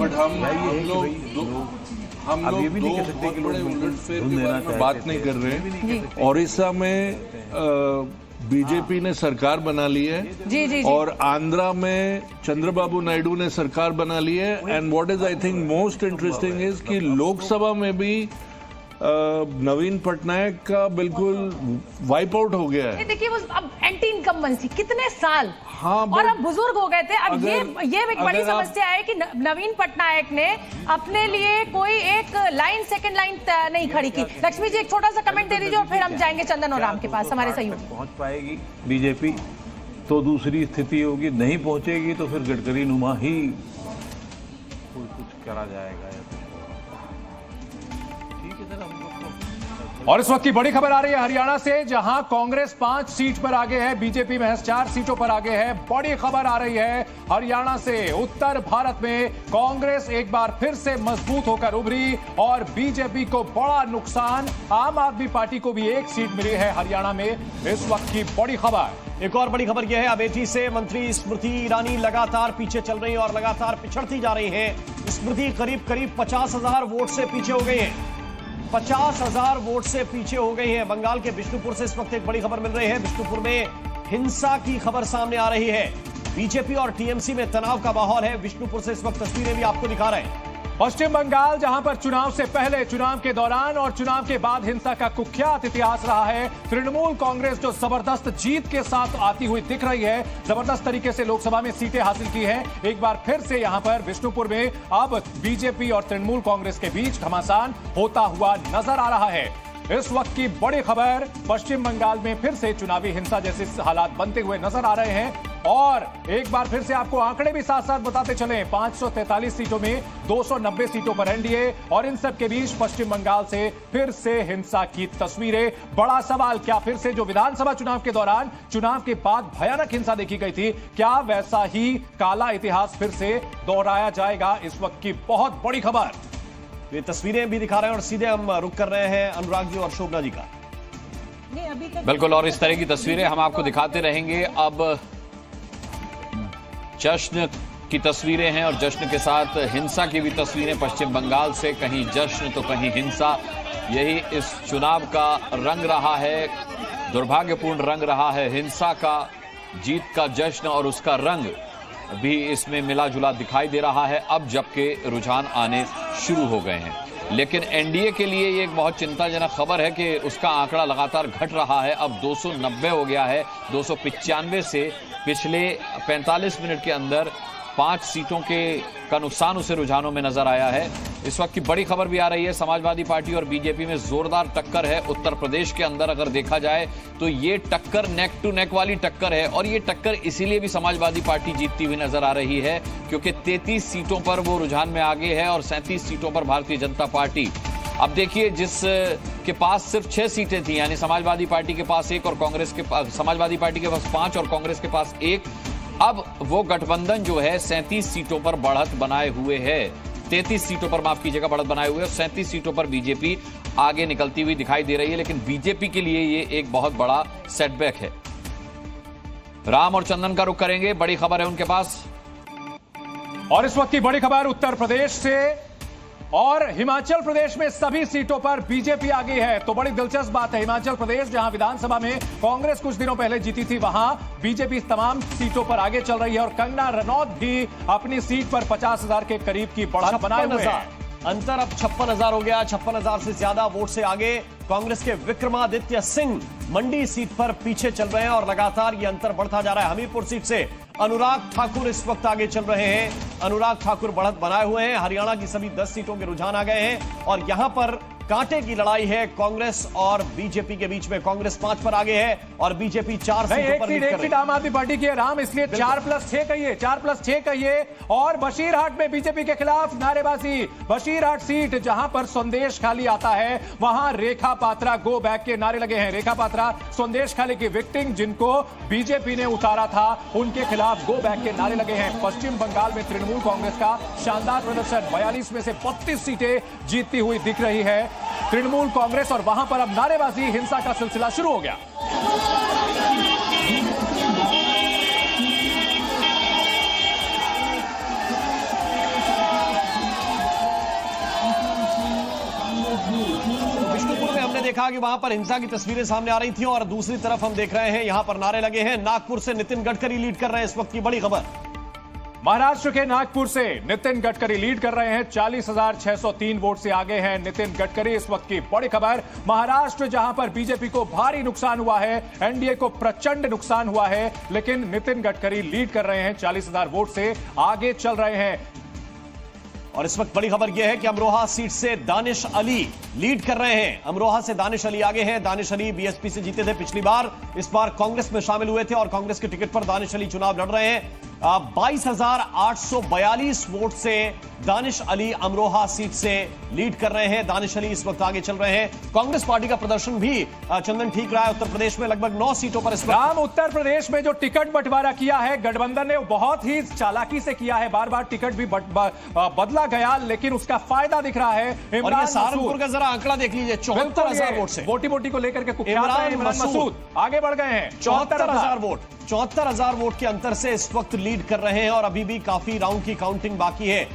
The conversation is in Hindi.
बट हम लोग दो बहुत बड़े उलटफेर के बारे में बात नहीं कर रहे हैं। ओडिशा में बीजेपी ने सरकार बना ली है जी। और आंध्रा में चंद्रबाबू नायडू ने सरकार बना ली है। And what is I think most interesting is कि लोकसभा में भी नवीन पटनायक का बिल्कुल वाइप आउट हो गया है। देखिए वो अब एंटी इनकम्बेंसी कितने साल, हाँ, और अब बुजुर्ग हो गए थे। अब ये एक बड़ी अगर समस्या है कि नवीन पटनायक ने अपने लिए कोई एक लाइन, सेकंड लाइन नहीं खड़ी की। लक्ष्मी जी एक छोटा सा कमेंट दे दीजिए और फिर हम जाएंगे चंदन और राम के पास, हमारे सहयोगी। पहुंच पाएगी बीजेपी तो दूसरी स्थिति होगी, नहीं पहुंचेगी तो फिर गडकरी नुमा ही कुछ करा जाएगा। और इस वक्त की बड़ी खबर आ रही है हरियाणा से, जहां कांग्रेस 5 सीट पर आगे है, बीजेपी महज 4 सीटों पर आगे है। बड़ी खबर आ रही है हरियाणा से। उत्तर भारत में कांग्रेस एक बार फिर से मजबूत होकर उभरी और बीजेपी को बड़ा नुकसान। आम आदमी पार्टी को भी 1 सीट मिली है हरियाणा में। इस वक्त की बड़ी खबर। एक और बड़ी खबर यह है, अमेठी से मंत्री स्मृति ईरानी लगातार पीछे चल रही है और लगातार पिछड़ती जा रही है। स्मृति करीब 50,000 वोट से पीछे हो गई है। 50,000 वोट से पीछे हो गई हैं। बंगाल के बिष्णुपुर से इस वक्त एक बड़ी खबर मिल रही है। बिष्णुपुर में हिंसा की खबर सामने आ रही है। बीजेपी और टीएमसी में तनाव का माहौल है। बिष्णुपुर से इस वक्त तस्वीरें भी आपको दिखा रहे हैं। पश्चिम बंगाल, जहां पर चुनाव से पहले, चुनाव के दौरान और चुनाव के बाद हिंसा का कुख्यात इतिहास रहा है। तृणमूल कांग्रेस जो जबरदस्त जीत के साथ आती हुई दिख रही है, जबरदस्त तरीके से लोकसभा में सीटें हासिल की हैं। एक बार फिर से यहां पर बिष्णुपुर में अब बीजेपी और तृणमूल कांग्रेस के बीच घमासान होता हुआ नजर आ रहा है। इस वक्त की बड़ी खबर, पश्चिम बंगाल में फिर से चुनावी हिंसा जैसे हालात बनते हुए नजर आ रहे हैं। और एक बार फिर से आपको आंकड़े भी साथ साथ बताते चले। 543 सीटों में 290 सीटों पर एनडीए, और इन सब के बीच पश्चिम बंगाल से फिर से हिंसा की तस्वीरें। बड़ा सवाल, क्या फिर से जो विधानसभा चुनाव के दौरान, चुनाव के बाद भयानक हिंसा देखी गई थी, क्या वैसा ही काला इतिहास फिर से दोहराया जाएगा? इस वक्त की बहुत बड़ी खबर। ये तस्वीरें भी दिखा रहे हैं और सीधे हम रुक कर रहे हैं अनुराग जी और शोभना जी का। बिल्कुल, और इस तरह की तस्वीरें हम आपको दिखाते रहेंगे। अब जश्न की तस्वीरें हैं और जश्न के साथ हिंसा की भी तस्वीरें पश्चिम बंगाल से। कहीं जश्न तो कहीं हिंसा, यही इस चुनाव का रंग रहा है। दुर्भाग्यपूर्ण रंग रहा है हिंसा का। जीत का जश्न और उसका रंग भी इसमें मिला जुला दिखाई दे रहा है, अब जबकि रुझान आने शुरू हो गए हैं। लेकिन एनडीए के लिए ये एक बहुत चिंताजनक खबर है कि उसका आंकड़ा लगातार घट रहा है। अब 290 हो गया है, 295 से। पिछले 45 मिनट के अंदर 5 सीटों का नुकसान उसे रुझानों में नजर आया है। इस वक्त की बड़ी खबर भी आ रही है, समाजवादी पार्टी और बीजेपी में जोरदार टक्कर है। उत्तर प्रदेश के अंदर अगर देखा जाए तो ये टक्कर नेक टू नेक वाली टक्कर है, और ये टक्कर इसीलिए भी समाजवादी पार्टी जीतती हुई नजर आ रही है क्योंकि 33 सीटों पर वो रुझान में आगे है और 37 सीटों पर भारतीय जनता पार्टी। अब देखिए, जिस के पास सिर्फ 6 सीटें थी, यानी समाजवादी पार्टी के पास 1 और कांग्रेस के पास, समाजवादी पार्टी के पास 5 और कांग्रेस के पास 1, अब वो गठबंधन जो है 37 सीटों पर बढ़त बनाए हुए है। 33 सीटों पर, माफ कीजिएगा, बढ़त बनाए हुए, और 37 सीटों पर बीजेपी आगे निकलती हुई दिखाई दे रही है। लेकिन बीजेपी के लिए ये एक बहुत बड़ा सेटबैक है। राम और चंदन का रुख करेंगे, बड़ी खबर है उनके पास। और इस वक्त की बड़ी खबर उत्तर प्रदेश से, और हिमाचल प्रदेश में सभी सीटों पर बीजेपी आगे है। तो बड़ी दिलचस्प बात है, हिमाचल प्रदेश जहां विधानसभा में कांग्रेस कुछ दिनों पहले जीती थी, वहां बीजेपी तमाम सीटों पर आगे चल रही है। और कंगना रनौत भी अपनी सीट पर 50,000 के करीब की बढ़त बनाए हुए हैं। अंतर अब 56,000 हो गया। 56,000 से ज्यादा वोट से आगे कांग्रेस के विक्रमादित्य सिंह मंडी सीट पर पीछे चल रहे हैं और लगातार ये अंतर बढ़ता जा रहा है। हमीरपुर सीट से अनुराग ठाकुर इस वक्त आगे चल रहे हैं। अनुराग ठाकुर बढ़त बनाए हुए हैं। हरियाणा की सभी 10 सीटों के रुझान आ गए हैं और यहां पर कांटे की लड़ाई है कांग्रेस और बीजेपी के बीच में। कांग्रेस 5 पर आगे है और बीजेपी 4 सीटों पर लीड कर रही है। एक सीट आम आदमी पार्टी की है राम, इसलिए 4+6 कहिए, 4+6 कहिए। और बशीरहाट में बीजेपी के खिलाफ नारेबाजी। बशीरहाट सीट जहां पर संदेश खाली आता है, वहां रेखा पात्रा गो बैक के नारे लगे हैं। रेखा पात्रा संदेश खाली की विक्टिम, जिनको बीजेपी ने उतारा था, उनके खिलाफ गो बैक के नारे लगे हैं। पश्चिम बंगाल में तृणमूल कांग्रेस का शानदार प्रदर्शन, 42 में से 32 सीटें जीतती हुई दिख रही है तृणमूल कांग्रेस, और वहां पर अब नारेबाजी, हिंसा का सिलसिला शुरू हो गया। देखा कि वहां पर हिंसा की तस्वीरें सामने आ रही थी और दूसरी तरफ हम देख रहे हैं यहां पर नारे लगे हैं। नागपुर से नितिन गडकरी लीड कर रहे हैं इस वक्त की बड़ी खबर। महाराष्ट्र के नागपुर से नितिन गडकरी लीड कर रहे हैं। 40,603 वोट से आगे हैं नितिन गडकरी। इस वक्त की बड़ी खबर, महाराष्ट्र जहां पर बीजेपी को भारी नुकसान हुआ है, एनडीए को प्रचंड नुकसान हुआ है, लेकिन नितिन गडकरी लीड कर रहे हैं। 40,000 वोट से आगे चल रहे हैं। और इस वक्त बड़ी खबर यह है कि अमरोहा सीट से दानिश अली लीड कर रहे हैं। अमरोहा से दानिश अली आगे हैं। दानिश अली बीएसपी से जीते थे पिछली बार, इस बार कांग्रेस में शामिल हुए थे और कांग्रेस के टिकट पर दानिश अली चुनाव लड़ रहे हैं। 22,842 वोट से दानिश अली अमरोहा सीट से लीड कर रहे हैं। दानिश अली इस वक्त आगे चल रहे हैं। कांग्रेस पार्टी का प्रदर्शन भी चंदन ठीक रहा है। उत्तर प्रदेश में लगभग 9 सीटों पर इस वक्त राम, उत्तर प्रदेश में जो टिकट बंटवारा किया है गठबंधन ने, वो बहुत ही चालाकी से किया है। बार बार टिकट भी बदला गया, लेकिन उसका फायदा दिख रहा है। और ये सहारनपुर का जरा आंकड़ा देख लीजिए, 74,000 वोट से बोटी बोटी को लेकर के कुख्यात हैं इमरान मसूद आगे बढ़ गए हैं। 74,000 वोट, 74,000 वोट के अंतर से इस वक्त लीड कर रहे हैं और अभी भी काफी राउंड की काउंटिंग बाकी है।